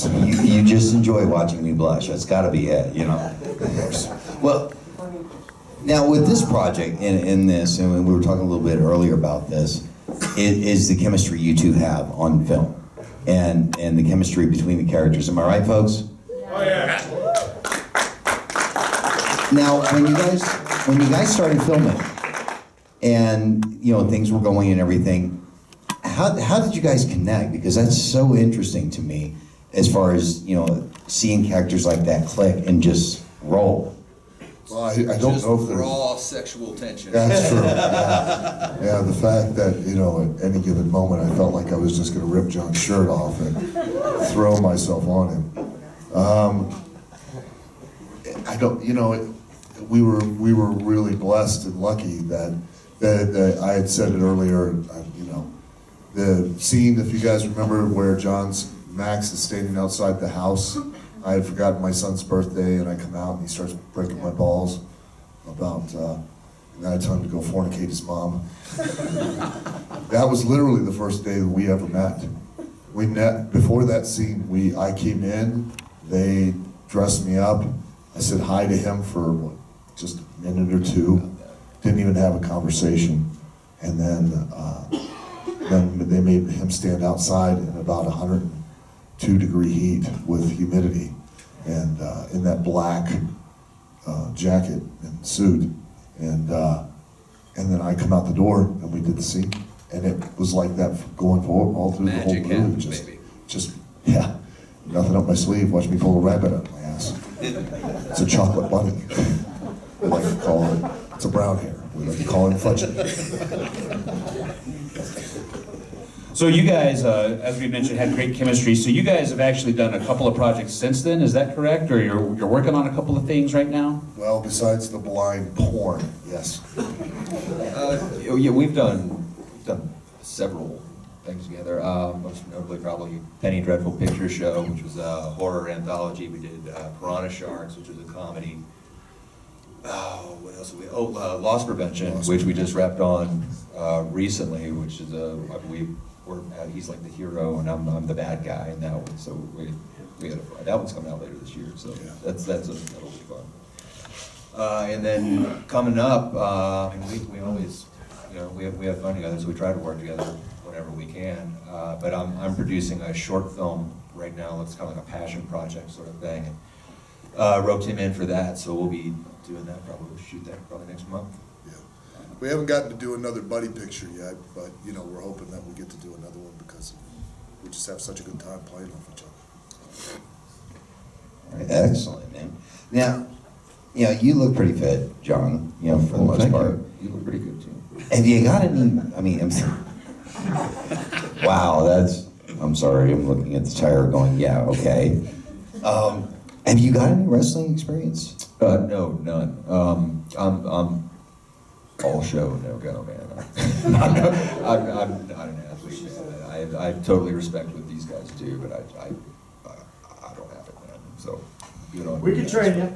You just enjoy watching me blush. That's got to be it, you know. Well, now with this project, in this, and we were talking a little bit earlier about this, it is the chemistry you two have on film, and the chemistry between the characters. Am I right, folks? Oh yeah. Now, when you guys started filming, and you know things were going and everything, how did you guys connect? Because that's so interesting to me, as far as you know, seeing characters like that click and just roll. Well, I don't Just know if there's... raw sexual tension. That's true. Yeah, the fact that, you know, at any given moment, I felt like I was just going to rip John's shirt off and throw myself on him. I don't, you know, we were really blessed and lucky that I had said it earlier. You know, the scene, if you guys remember, where Max is standing outside the house. I had forgotten my son's birthday, and I come out and he starts breaking my balls about, and I had time to go fornicate his mom. That was literally the first day that we ever met. We met, before that scene, I came in, they dressed me up, I said hi to him for just a minute or two, didn't even have a conversation, and then they made him stand outside in about 102-degree heat with humidity, and in that black jacket and suit, and then I come out the door and we did the scene, and it was like that going forward all through Magic the whole movie. happens, Just yeah, nothing up my sleeve. Watch me pull a rabbit out of my ass. It's a chocolate bunny. We like to call it. It's a brown hair. We like to call him Fudgy. So you guys, as we mentioned, had great chemistry. So you guys have actually done a couple of projects since then. Is that correct? Or you're working on a couple of things right now? Well, besides the blind porn, yes. Yeah, we've done several things together. Most notably, probably Penny Dreadful Picture Show, which was a horror anthology. We did Piranha Sharks, which was a comedy. Oh, what else? Loss Prevention, which we just wrapped on recently, which is I believe he's like the hero and I'm the bad guy in that one. So we had that one's coming out later this year. So Yeah. that'll be fun. And then coming up, we always, you know, we have fun together, so we try to work together whenever we can. But I'm producing a short film right now. It's kind of like a passion project sort of thing. And, roped him in for that, so we'll be doing that. We'll shoot that probably next month. Yeah. We haven't gotten to do another buddy picture yet, but you know we're hoping that we get to do another one because we just have such a good time playing off each other. All right, excellent, man. Now, you know, you look pretty fit, John. You know, for the most part. You look pretty good too. Have you got any? I mean, wow, I'm sorry. I'm looking at the tire, going, yeah, okay. Have you got any wrestling experience? No, none. I'm all show, no go, man. I'm not an athlete, man. I totally respect what these guys do, but I don't have it, man. So good on We you can guys. train you.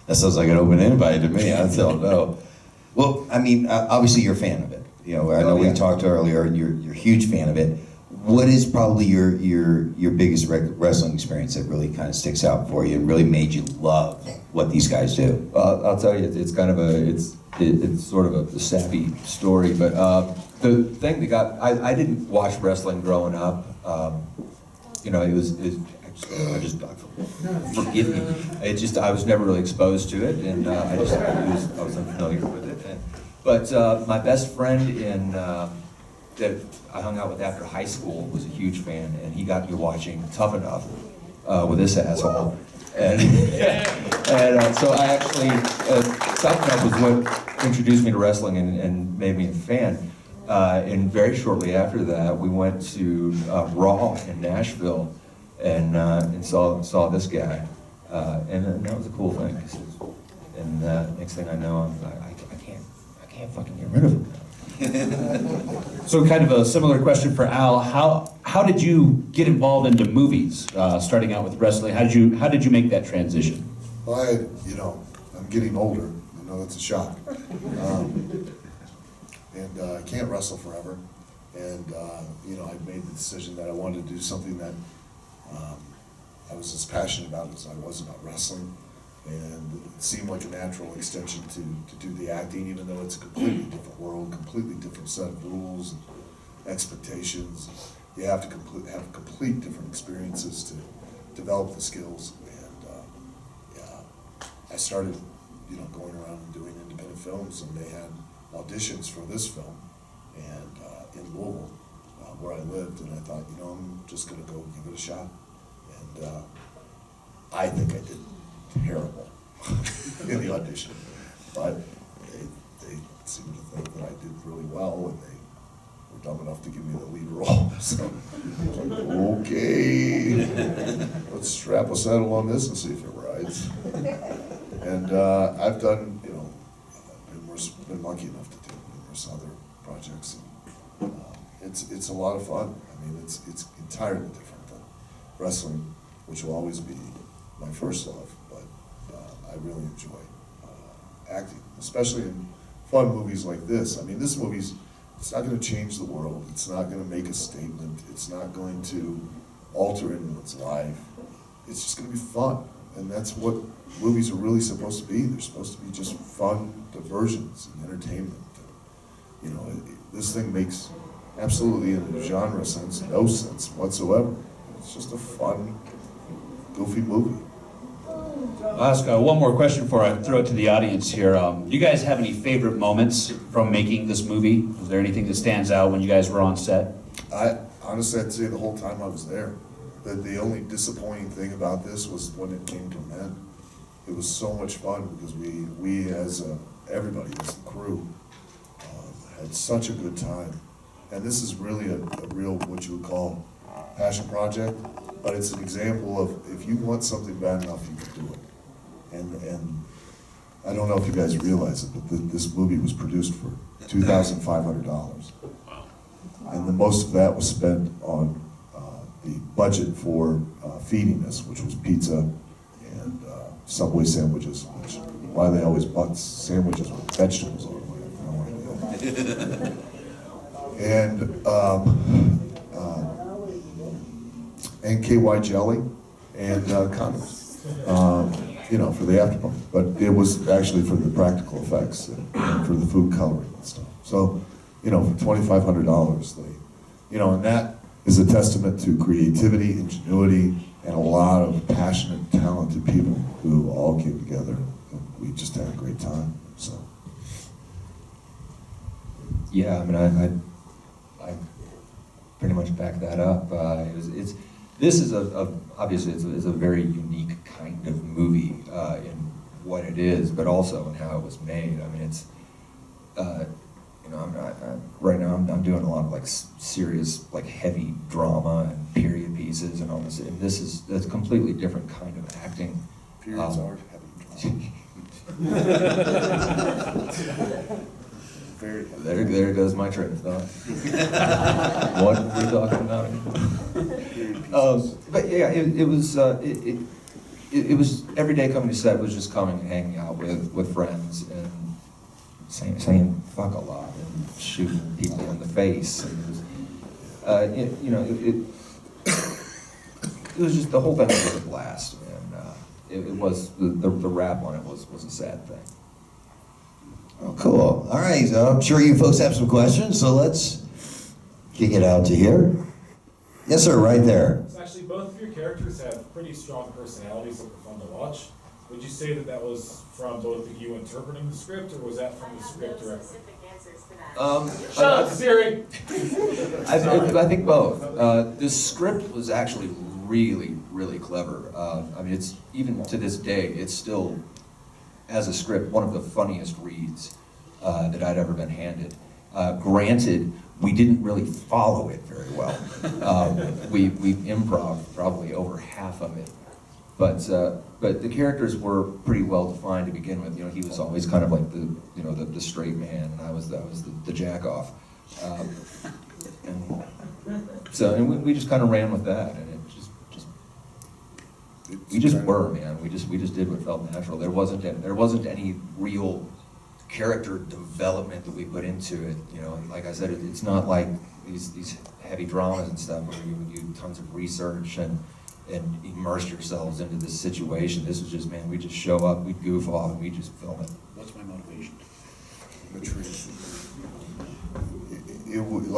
That sounds like an open invite to me. I don't know. Well, I mean, obviously you're a fan of it. You know, I know we talked earlier, and you're a huge fan of it. What is probably your biggest wrestling experience that really kind of sticks out for you and really made you love what these guys do? I'll tell you, it's kind of it's sort of a sappy story, but the thing that got I didn't watch wrestling growing up. You know, forgive me. I was never really exposed to it, and I was unfamiliar with it. But my best friend that I hung out with after high school was a huge fan, and he got me watching Tough Enough with this asshole. And so I actually, Tough Enough was what introduced me to wrestling and made me a fan. And very shortly after that, we went to Raw in Nashville and saw this guy. And that was a cool thing. And next thing I know, I can't fucking get rid of him. So kind of a similar question for Al. How did you get involved into movies, starting out with wrestling? How did you make that transition? Well, I'm getting older. I know that's a shock. And I can't wrestle forever. And, you know, I made the decision that I wanted to do something that I was as passionate about as I was about wrestling. And it seemed like a natural extension to do the acting, even though it's a completely different world, completely different set of rules and expectations. You have to have complete different experiences to develop the skills. And yeah, I started, you know, going around and doing independent films, and they had auditions for this film, and in Louisville, where I lived, and I thought, you know, I'm just gonna go give it a shot. And I think I did terrible in the audition, but they seemed to think that I did really well, and they were dumb enough to give me the lead role. So I was like, okay, let's strap a saddle on this and see if it rides. And I've done, you know, been lucky enough to do numerous other projects. And, it's a lot of fun. I mean, it's entirely different than wrestling, which will always be my first love. But I really enjoy acting, especially in fun movies like this. I mean, this movie's, it's not going to change the world. It's not going to make a statement. It's not going to alter anyone's life. It's just going to be fun. And that's what movies are really supposed to be. They're supposed to be just fun diversions and entertainment. And, you know, this thing makes absolutely, in a genre sense, no sense whatsoever. It's just a fun, goofy movie. I'll ask one more question before I throw it to the audience here. Do you guys have any favorite moments from making this movie? Was there anything that stands out when you guys were on set? Honestly, I'd say the whole time I was there. The only disappointing thing about this was when it came to an end. It was so much fun because we as everybody, as the crew, had such a good time. And this is really a real, what you would call, passion project, but it's an example of if you want something bad enough, you can do it. And I don't know if you guys realize it, but this movie was produced for $2,500. Wow. And the most of that was spent on the budget for feeding us, which was pizza and Subway sandwiches, which, why they always bought sandwiches with vegetables on them, I have no idea. And KY jelly and condoms, you know, for the after party. But it was actually for the practical effects and for the food coloring and stuff. So, you know, for $2,500, they, you know, and that is a testament to creativity, ingenuity, and a lot of passionate, talented people who all came together, and we just had a great time. So, Yeah, I mean, I pretty much back that up. This is obviously it's a very unique kind of movie in what it is, but also in how it was made. I mean, it's you know, right now I'm doing a lot of like serious, like heavy drama and period pieces and all this, and that's a completely different kind of acting. periods are heavy. Very heavy. There goes my train of thought. What were we talking about? But yeah, it was every day coming to set was just coming and hanging out with friends and saying fuck a lot and shooting people in the face. And it was just, the whole thing was a blast, and it was the rap on it was a sad thing. Oh, cool. All right, I'm sure you folks have some questions, so let's kick it out to here. Yes, sir, right there. So actually, both of your characters have pretty strong personalities that were fun to watch. Would you say that was from both of you interpreting the script, or was that from the script directly? Shut up, Siri! I think both. The script was actually really, really clever. I mean, it's, even to this day, it's still, as a script, one of the funniest reads that I'd ever been handed. Granted, we didn't really follow it very well. We improv probably over half of it. But the characters were pretty well defined to begin with. You know, he was always kind of like the straight man, and I was the jack off. And we just kind of ran with that, and we just were, man. We just did what felt natural. There wasn't any real character development that we put into it. You know, like I said, it's not like these heavy dramas and stuff where you do tons of research and immerse yourselves into this situation. This was just, man, we just show up, we goof off, and we just film it. What's my motivation?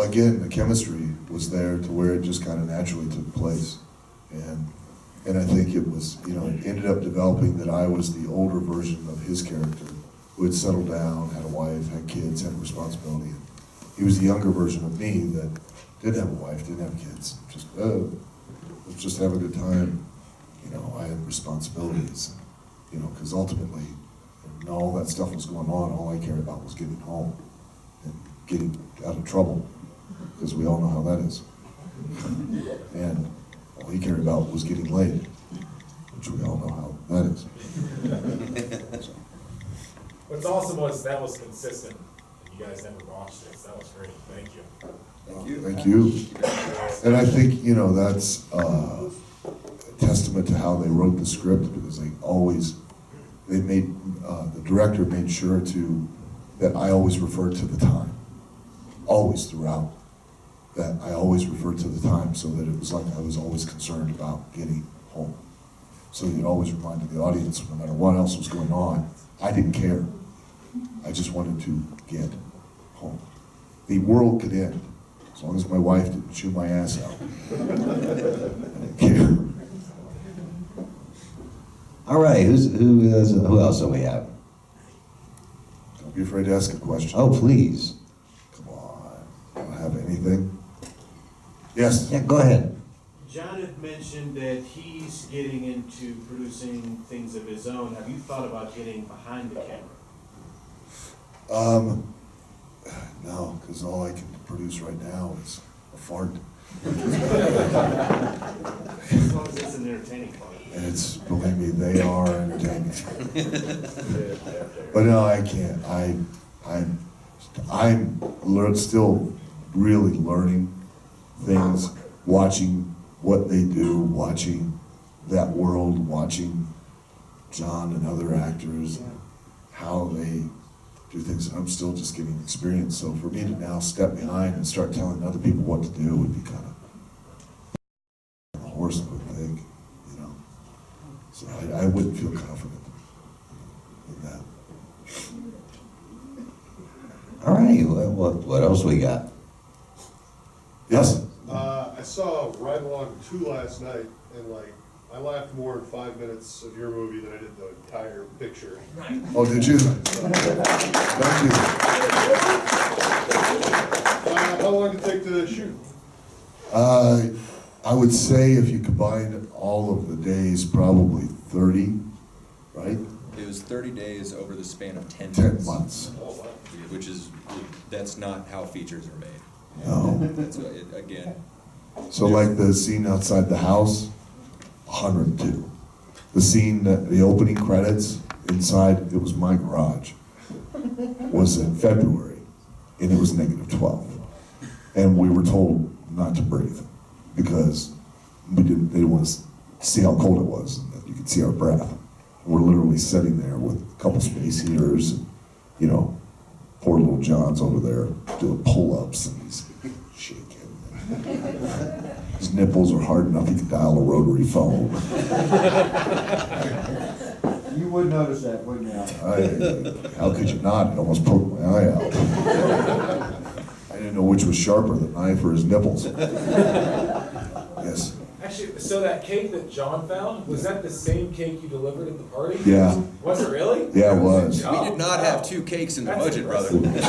Again, the chemistry was there to where it just kind of naturally took place. And I think it was, you know, it ended up developing that I was the older version of his character who had settled down, had a wife, had kids, had a responsibility. And he was the younger version of me that didn't have a wife, didn't have kids, just, let's just have a good time. You know, I had responsibilities, you know, because ultimately, when all that stuff was going on, all I cared about was getting home and getting out of trouble, because we all know how that is. And all he cared about was getting laid, which we all know how that is. So, What's awesome was that was consistent. You guys never watched it, so that was great. Thank you. Thank you. And I think, you know, that's a testament to how they wrote the script, because they made, the director made sure that I always referred to the time, always throughout, that I always referred to the time, so that it was like I was always concerned about getting home. So it always reminded the audience, no matter what else was going on, I didn't care. I just wanted to get home. The world could end, as long as my wife didn't chew my ass out. I didn't care. All right, who else do we have? Don't be afraid to ask a question. Oh, please. Come on. Don't have anything? Yes? Yeah, go ahead. John had mentioned that he's getting into producing things of his own. Have you thought about getting behind the camera? No, because all I can produce right now is a fart. As long as it's an entertaining part. And it's, believe me, they are entertaining. But no, I can't. I'm still really learning things, watching what they do, watching that world, watching John and other actors, how they do things. And I'm still just getting experience. So for me to now step behind and start telling other people what to do would be kind of a horse, I would think, you know. So I wouldn't feel confident in that. All right, what else we got? Yes? I saw Ride Along 2 last night, and I laughed more in 5 minutes of your movie than I did the entire picture. Oh, did you? Thank you. How long did it take to shoot? I would say if you combined all of the days, probably 30, right? It was 30 days over the span of 10 10 months. which is, that's not how features are made. No. That's, again, So like the scene outside the house, 102. The scene, the opening credits inside, it was my garage, was in February, and it was -12. And we were told not to breathe because they didn't want to see how cold it was, and that you could see our breath. We're literally sitting there with a couple space heaters, and, you know, poor little John's over there doing pull-ups, and he's shaking. His nipples are hard enough he could dial a rotary phone. You would notice that, wouldn't you? How could you not? It almost poked my eye out. I didn't know which was sharper, the knife or his nipples. Yes. Actually, so that cake that John found, was that the same cake you delivered at the party? Yeah. Was it really? Yeah, it was. Good job. we did not have 2 cakes in the That's budget, brother. impressive.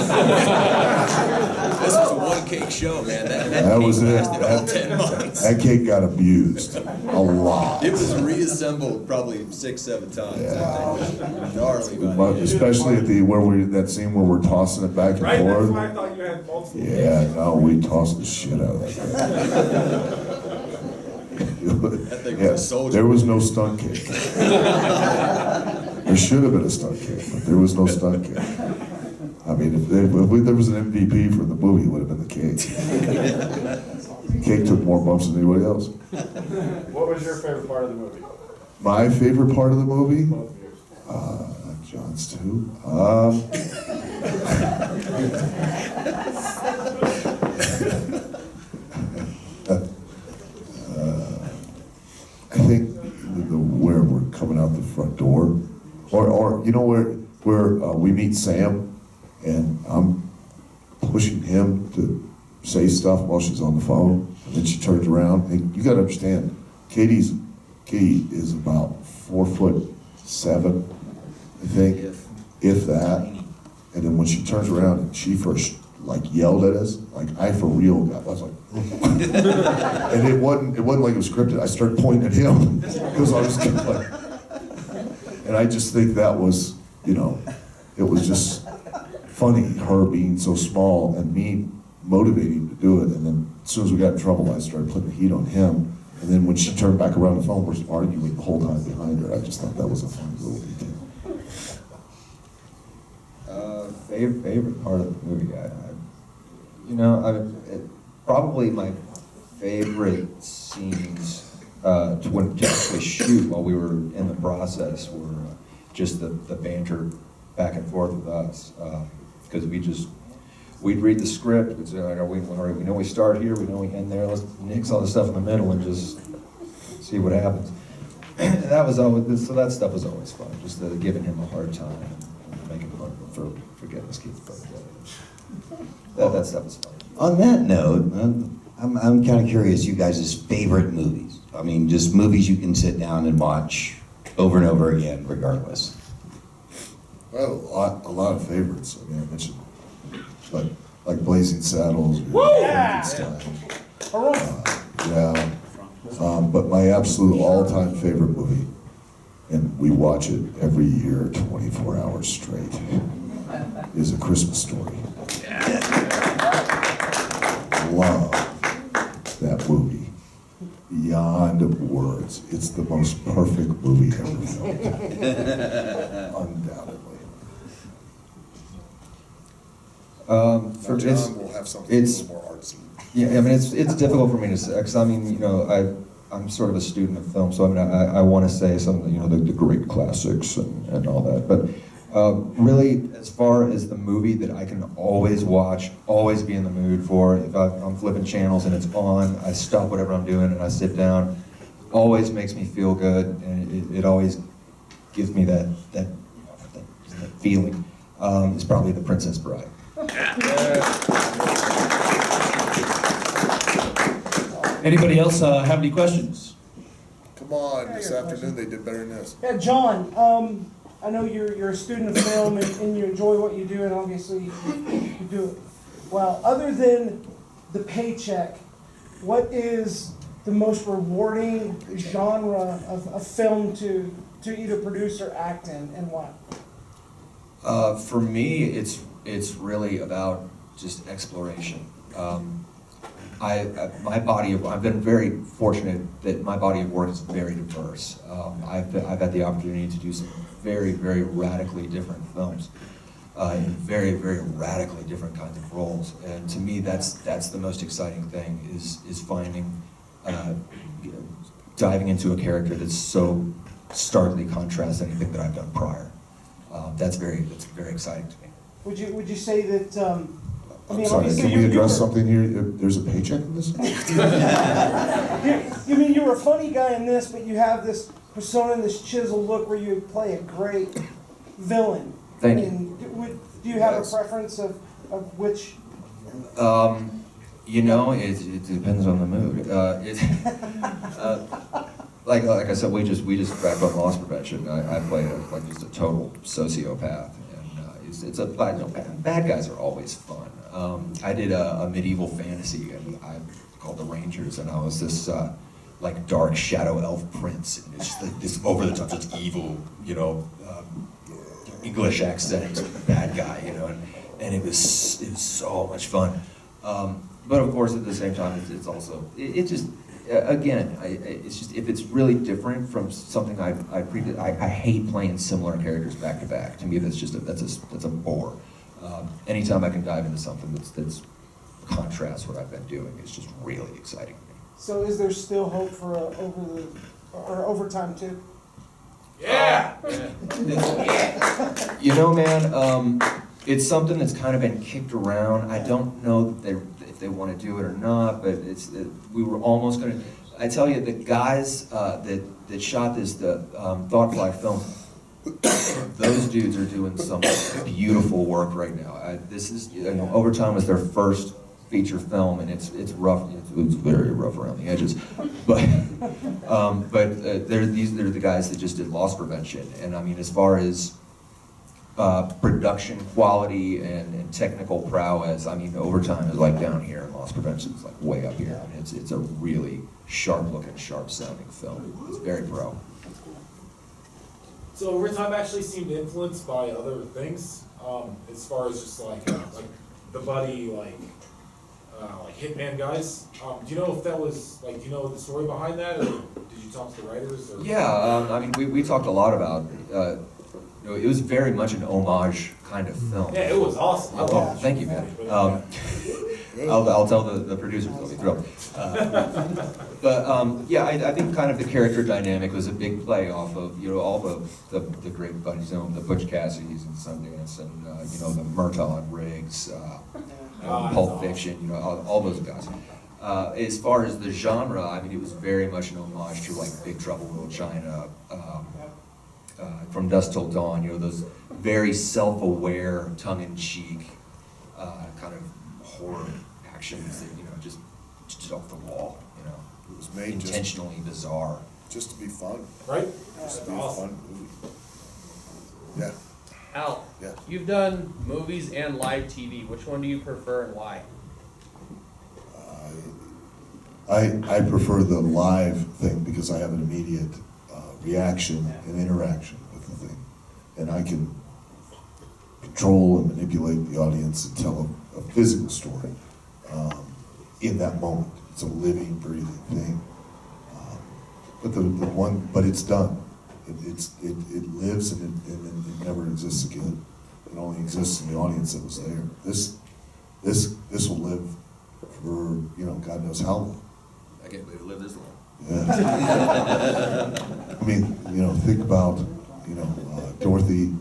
This was a 1 cake show, man. That That cake was it. lasted all 10 months. That cake got abused a lot. It was reassembled probably 6-7 times. Yeah. That thing was gnarly, But buddy. especially at that scene where we're tossing it back and Right, that's forth. why I thought you had multiple Yeah, cakes. no, we tossed the shit out of that thing. That thing was Yeah, a soldier. there was no stunt cake. There should have been a stunt cake, but there was no stunt cake. I mean, if there was an MVP for the movie, it would have been the cake. The cake took more bumps than anybody else. What was your favorite part of the movie? My favorite part of the movie, Both of yours. John's too. front door. Or you know where we meet Sam, and I'm pushing him to say stuff while she's on the phone, and then she turns around, and you gotta understand, Katie is about 4'7", I think, if that. And then when she turns around and she first like yelled at us, like I for real got, I was like, and it wasn't like it was scripted. I started pointing at him because I was just like, and I just think that was, you know, it was just funny, her being so small and me motivating to do it. And then as soon as we got in trouble, I started putting the heat on him. And then when she turned back around the phone, we're arguing the whole time behind her. I just thought that was a funny little detail. Favorite part of the movie, probably my favorite scenes to actually shoot while we were in the process were just the banter back and forth with us, because we'd read the script, we'd say, we know we start here, we know we end there, let's nix all the stuff in the middle and just see what happens. And that was always, so that stuff was always fun, just giving him a hard time and making fun for getting his kids. That stuff was fun. On that note, I'm kind of curious, you guys' favorite movies. I mean, just movies you can sit down and watch over and over again, regardless. Well, a lot of favorites. I mean, I mentioned like Blazing Saddles. But my absolute all-time favorite movie, and we watch it every year, 24 hours straight, is A Christmas Story. Love that movie beyond words. It's the most perfect movie ever filmed. Undoubtedly. For John, we'll have something a little more artsy. Yeah, I mean, it's difficult for me to say, because I mean, you know, I'm sort of a student of film, so I mean, I want to say something, you know, the great classics and all that, but really, as far as the movie that I can always watch, always be in the mood for, if I'm flipping channels and it's on, I stop whatever I'm doing and I sit down, always makes me feel good, and it always gives me that feeling, is probably The Princess Bride. Anybody else have any questions? Come on, this afternoon they did better than this. Yeah, John, I know you're a student of film and you enjoy what you do, and obviously you do it well. Other than the paycheck, what is the most rewarding genre of film to either produce or act in, and why? For me, it's really about just exploration. I've been very fortunate that my body of work is very diverse. I've had the opportunity to do some very, very radically different films in very, very radically different kinds of roles. And to me, that's the most exciting thing is finding, diving into a character that's so starkly contrasts anything that I've done prior. That's very exciting to me. Would you say that? I'm sorry, can we address something here? There's a paycheck in this? You mean you were a funny guy in this, but you have this persona and this chiseled look where you play a great villain. Thank you. Do you have a preference of which? You know, it depends on the mood. Like I said, we just wrapped up Loss Prevention. I play just a total sociopath, and it's a bad guys are always fun. I did a medieval fantasy and I called The Rangers, and I was this like dark shadow elf prince, and it's just like this over the top, just evil, you know, English accent bad guy, you know, and it was so much fun. But of course, at the same time, it's also again, it's just if it's really different from something I hate playing similar characters back to back. To me, that's a bore. Anytime I can dive into something that's contrasts what I've been doing, it's just really exciting to me. So, is there still hope for overtime too? Yeah. You know, man, it's something that's kind of been kicked around. I don't know if they want to do it or not, but we were almost going to. I tell you, the guys that shot this, the Thoughtfly film, those dudes are doing some beautiful work right now. This is, Overtime was their first feature film, and it's rough. It's very rough around the edges, but they're the guys that just did Loss Prevention, and I mean, as far as production quality and technical prowess, I mean, Overtime is like down here, and Loss Prevention is like way up here, and it's a really sharp-looking, sharp-sounding film. It's very pro. So Overtime actually seemed influenced by other things, as far as just like the buddy, like Hitman guys. Do you know if that was, do you know the story behind that, or did you talk to the writers? Or? Yeah, I mean, we talked a lot about, it was very much an homage kind of film. Yeah, it was awesome. I Oh, loved it. thank you, man. I'll tell the producers, they'll be thrilled. Yeah, I think kind of the character dynamic was a big play off of, all the great buddies, the Butch Cassidys and Sundance, and, the Murtaugh and Riggs, Pulp Fiction, all those guys. As far as the genre, I mean, it was very much an homage to like Big Trouble in Little China, From Dusk Till Dawn, those very self-aware, tongue-in-cheek, kind of horror actions that, just off the wall, It was made intentionally bizarre. just to be fun. Right? Just to That's be a awesome. fun movie. Yeah. Al, Yeah. you've done movies and live TV. Which one do you prefer and why? I prefer the live thing because I have an immediate reaction and interaction with the thing. And I can control and manipulate the audience and tell a physical story in that moment. It's a living, breathing thing. But it's done. It lives and it never exists again. It only exists in the audience that was there. This will live for, God knows how long. I can't believe it lived this long. Yeah. I mean, think about, Dorothy,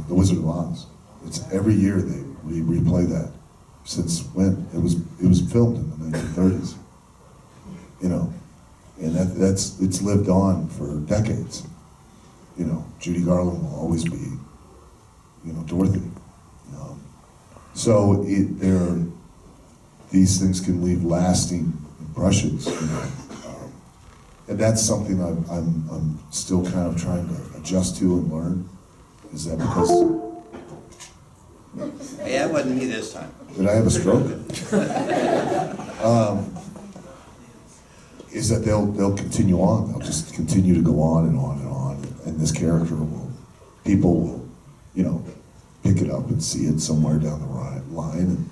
The Wizard of Oz. It's every year we replay that. Since when? It was filmed in the 1930s. And it's lived on for decades. Judy Garland will always be, Dorothy. So these things can leave lasting impressions. And that's something I'm still kind of trying to adjust to and learn. Is that because Hey, that wasn't me this time. did I have a stroke? Is that they'll continue on. They'll just continue to go on and on and on. And this character people will, pick it up and see it somewhere down the line. And,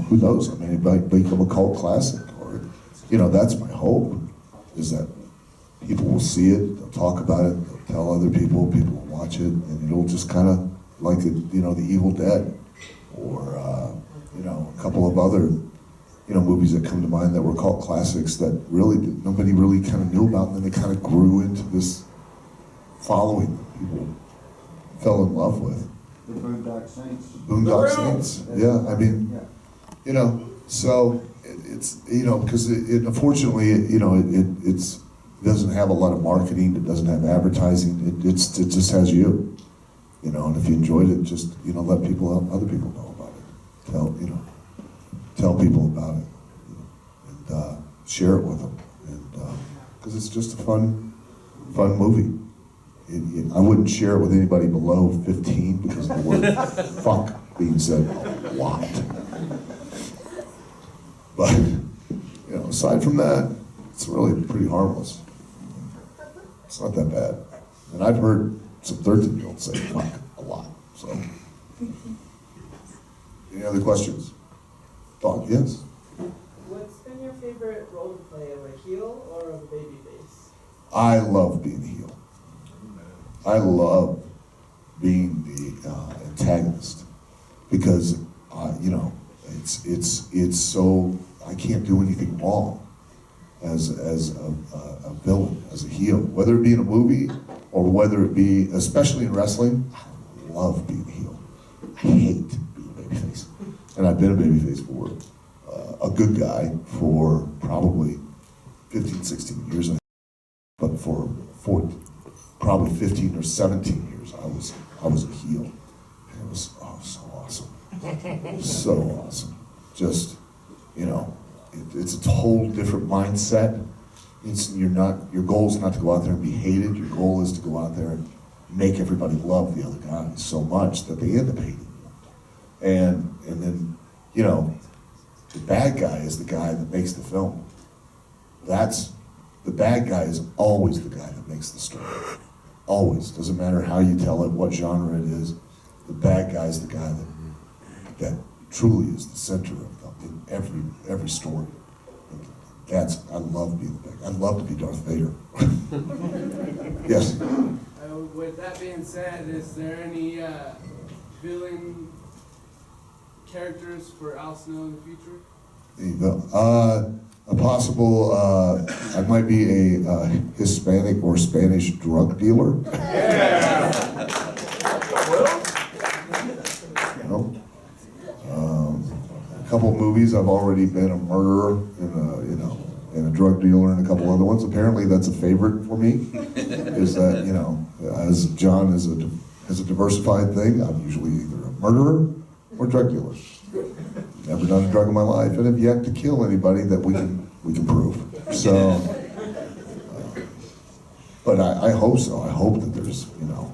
who knows? I mean, it might become a cult classic. Or, that's my hope, is that people will see it, they'll talk about it, they'll tell other people, people will watch it, and it'll just kind of, like, The Evil Dead, or, a couple of other, movies that come to mind that were cult classics that nobody really kind of knew about, and then they kind of grew into this following that people fell in love with. The Boondock Saints. Boondock Saints, yeah, I mean, so it's, because unfortunately, it doesn't have a lot of marketing, it doesn't have advertising, it just has you, and if you enjoyed it, just, let other people know about it, tell people about it, and share it with them, and, because it's just a fun movie. I wouldn't share it with anybody below 15 because of the word fuck being said a lot. But, aside from that, it's really pretty harmless. It's not that bad. And I've heard some 13-year-olds say fuck a lot, so. Any other questions? Thought, yes? What's been your favorite role to play, of a heel or of a babyface? I love being a heel. I love being the antagonist because, it's so, I can't do anything wrong as a villain, as a heel, whether it be in a movie or whether it be, especially in wrestling. I love being a heel. I hate being a babyface, and I've been a babyface for a good guy for probably 15, 16 years, but for probably 15 or 17 years, I was a heel. And it was so awesome. So awesome. Just, you know, it's a whole different mindset. Your goal is not to go out there and be hated. Your goal is to go out there and make everybody love the other guy so much that they end up hating you. And then, you know, the bad guy is the guy that makes the film. The bad guy is always the guy that makes the story. Always. Doesn't matter how you tell it, what genre it is. The bad guy is the guy that truly is the center of in every story. I love being the bad guy. I'd love to be Darth Vader. Yes. With that being said, is there any villain characters for Al Snow in the future? There you go. A possible, I might be a Hispanic or Spanish drug dealer. You know? A couple of movies, I've already been a murderer and a drug dealer and a couple other ones. Apparently that's a favorite for me, is that, you know, as John is a diversified thing, I'm usually either a murderer or drug dealer. Never done a drug in my life, and have yet to kill anybody that we can prove. So, but I hope so. I hope that there's, you know,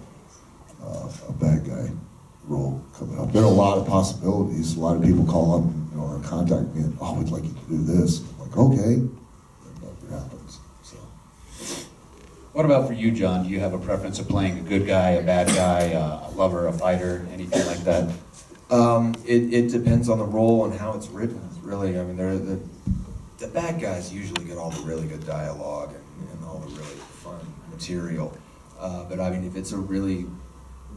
a bad guy role coming up. There are a lot of possibilities. A lot of people call up, you know, or contact me and, oh, we'd like you to do this. I'm like, okay, and nothing happens. So. What about for you, John? Do you have a preference of playing a good guy, a bad guy, a lover, a fighter, anything like that? It depends on the role and how it's written, really. I mean, the bad guys usually get all the really good dialogue and all the really fun material. But I mean, if it's a really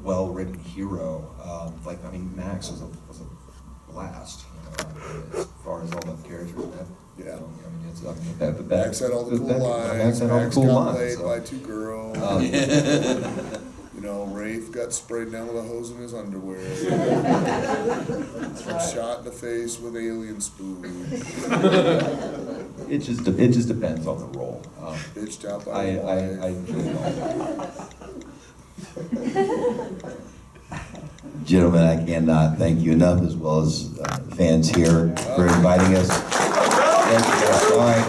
well-written hero, Max was a blast, you know, as far as all the characters went. Yeah. Max had all the cool lines. Max had all the cool got lines. laid So. by 2 girls. You know, Rafe got sprayed down with a hose in his underwear. Shot in the face with alien spoon. It just depends on the role. Bitched out by I Gentlemen, I cannot thank you enough, as well as fans here, for inviting us. Thank you guys. All right.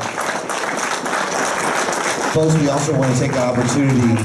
Folks, we also want to take the opportunity